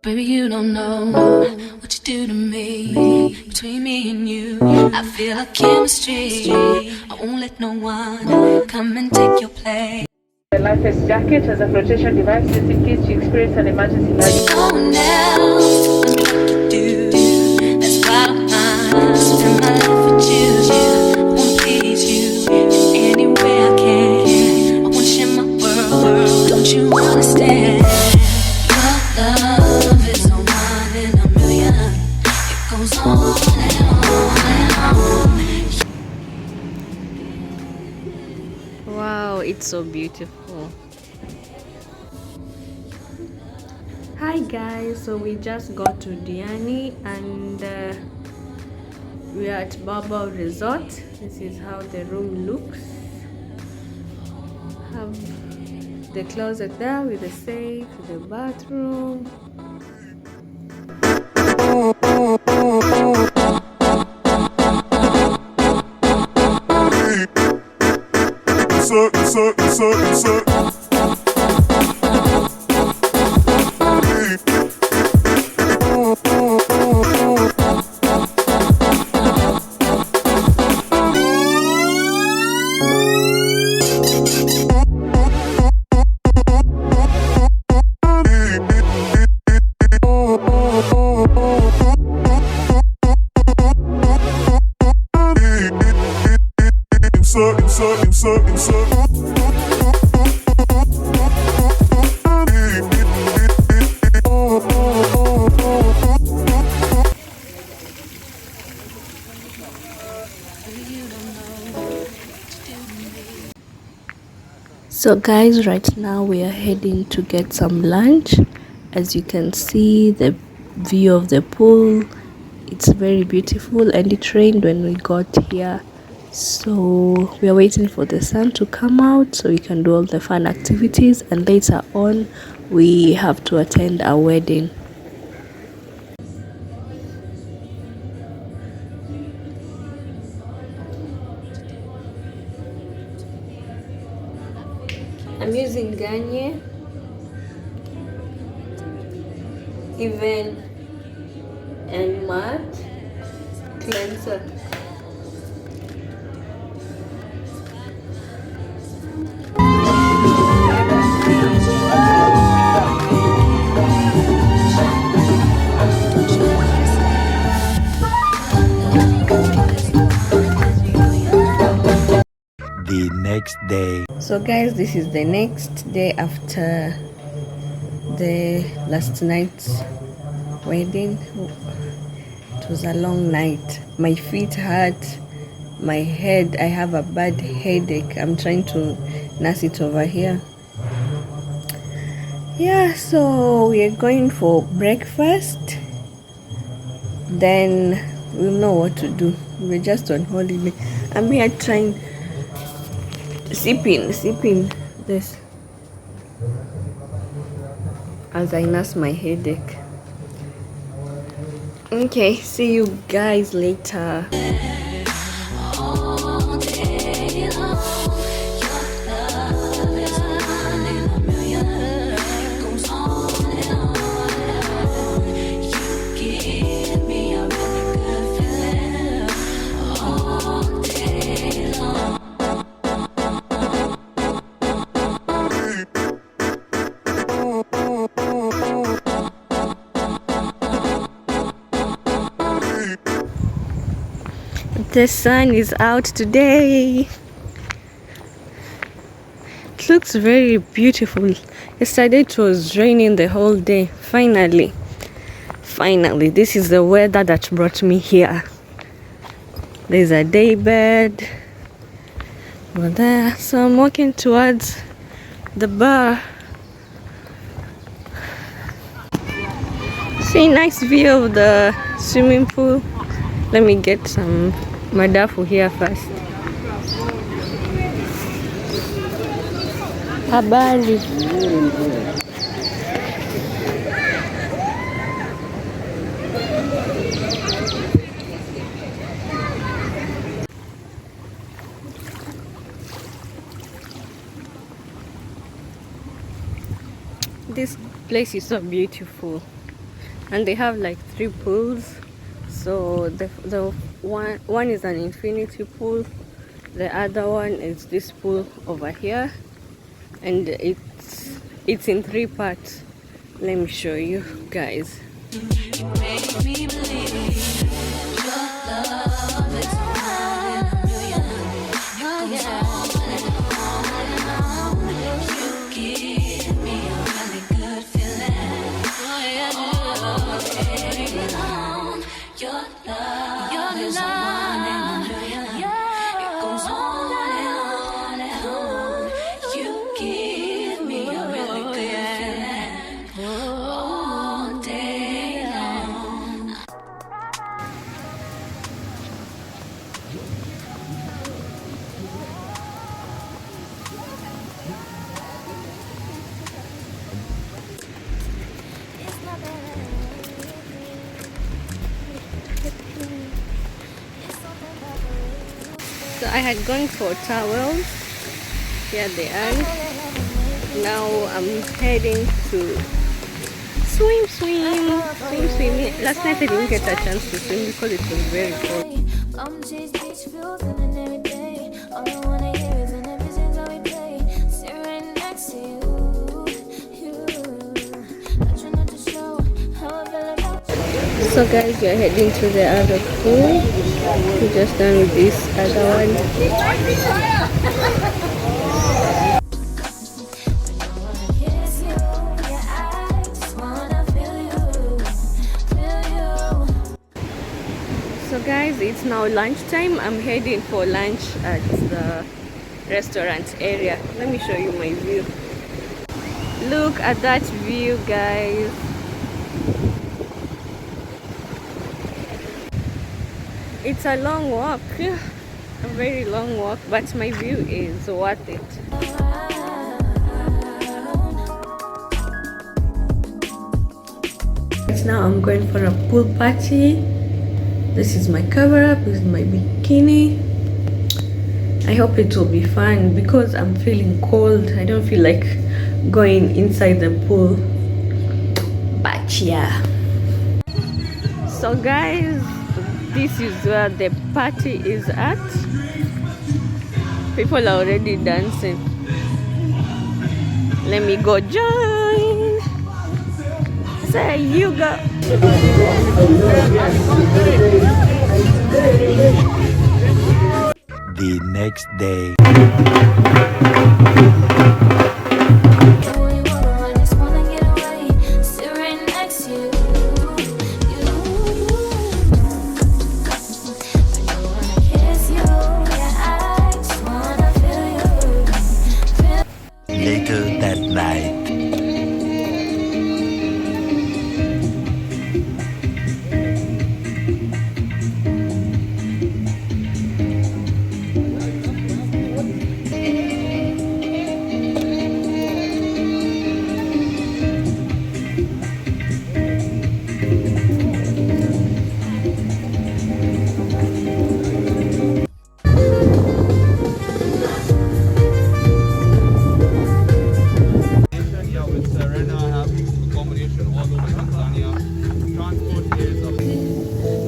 Baby, you don't know what you do to me. Between me and you, I feel a chemistry. I won't let no one come and take your place. The life vest jacket as a flotation device just in case you experience an emergency like no one else knows what to do. That's why I don't mind spend my life with you. I wanna please you in any way I can. I wanna share my world. Don't you understand? Your love is a one in a million. It goes on and on and on. Wow, it's so beautiful. Hi guys, so we just got to Diani and we are at Baobab Resort. This is how the room looks. Have the closet there with the safe, the bathroom. So guys, right now we are heading to get some lunch. As you can see, the view of the pool, it's very beautiful, and it rained when we got here, so we are waiting for the sun to come out so we can do all the fun activities, and later on we have to attend a wedding. I'm using Garnier, even and matte cleanser. The next day. So guys, this is the next day after the last night's wedding. It was a long night. My feet hurt, my head, I have a bad headache. I'm trying to nurse it over here. Yeah, so we are going for breakfast, then we'll know what to do. We're just on holiday. I'm here trying sipping this as I nurse my headache. Okay, see you guys later. The sun is out today. It looks very beautiful. Yesterday it was raining the whole day. Finally, this is the weather that brought me here. There's a day bed over there, so I'm walking towards the bar. See, nice view of the swimming pool. Let me get some madafu here first. Habari. This place is so beautiful. and they have like 3 pools. So the one is an infinity pool, the other one is this pool over here, and it's in 3 parts. Let me show you guys. Make me believe your love is one in a million. It goes on and on. You give me a really good feeling. All day long. Your love is one in a million. It goes on and on. You give me a really good feeling. All day long. So I had gone for towels. Here they are. Now I'm heading to swim. Last night I didn't get a chance to swim because it was very cold. I'm chase beach views and every day. All I wanna hear is an visions how we play. Sit right next to you. I try not to show how I feel about you. So guys, we are heading to the other pool. We just done with this other one. Kiss you, yeah, I just wanna feel you. So guys, it's now lunchtime. I'm heading for lunch at the restaurant area. Let me show you my view. Look at that view, guys. It's a long walk, a very long walk, but my view is worth it. Now I'm going for a pool party. This is my cover up, this is my bikini. I hope it will be fun because I'm feeling cold. I don't feel like going inside the pool. But yeah. So guys, this is where the party is at. People are already dancing. Let me go join. Say you go. The next day. I just wanna get away. Sit right next to you. I wanna kiss you. Yeah, I just wanna feel you. Later that night.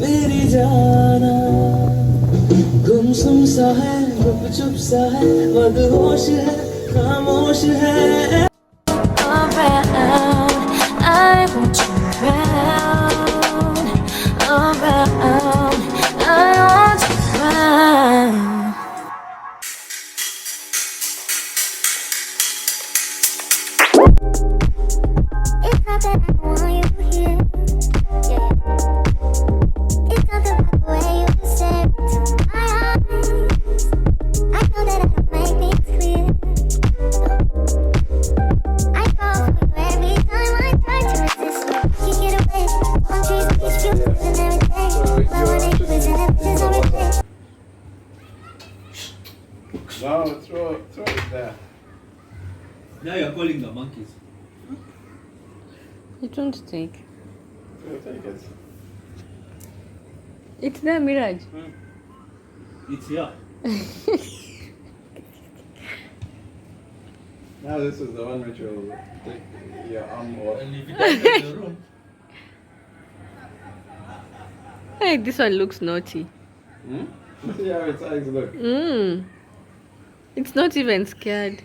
मेरी जाना गुमसुम सा है गुपचुप सा है मदहोश है खामोश है Around, I want you around. Around, I want you around. It's not that I want you here, yeah. It's not the way you stare into my eyes. I know that I don't make things clear. I fall for you every time I try to resist. Can't get away. I'm chasing these views and every day. My one ache is in everything every day. No, throw it there. Now you're calling the monkeys. It won't take. Take it. It's there, Miraj. It's here. Now this is the one which will take your arm off. And if you don't have the room, Hey, this one looks naughty. See how its eyes look. It's not even scared.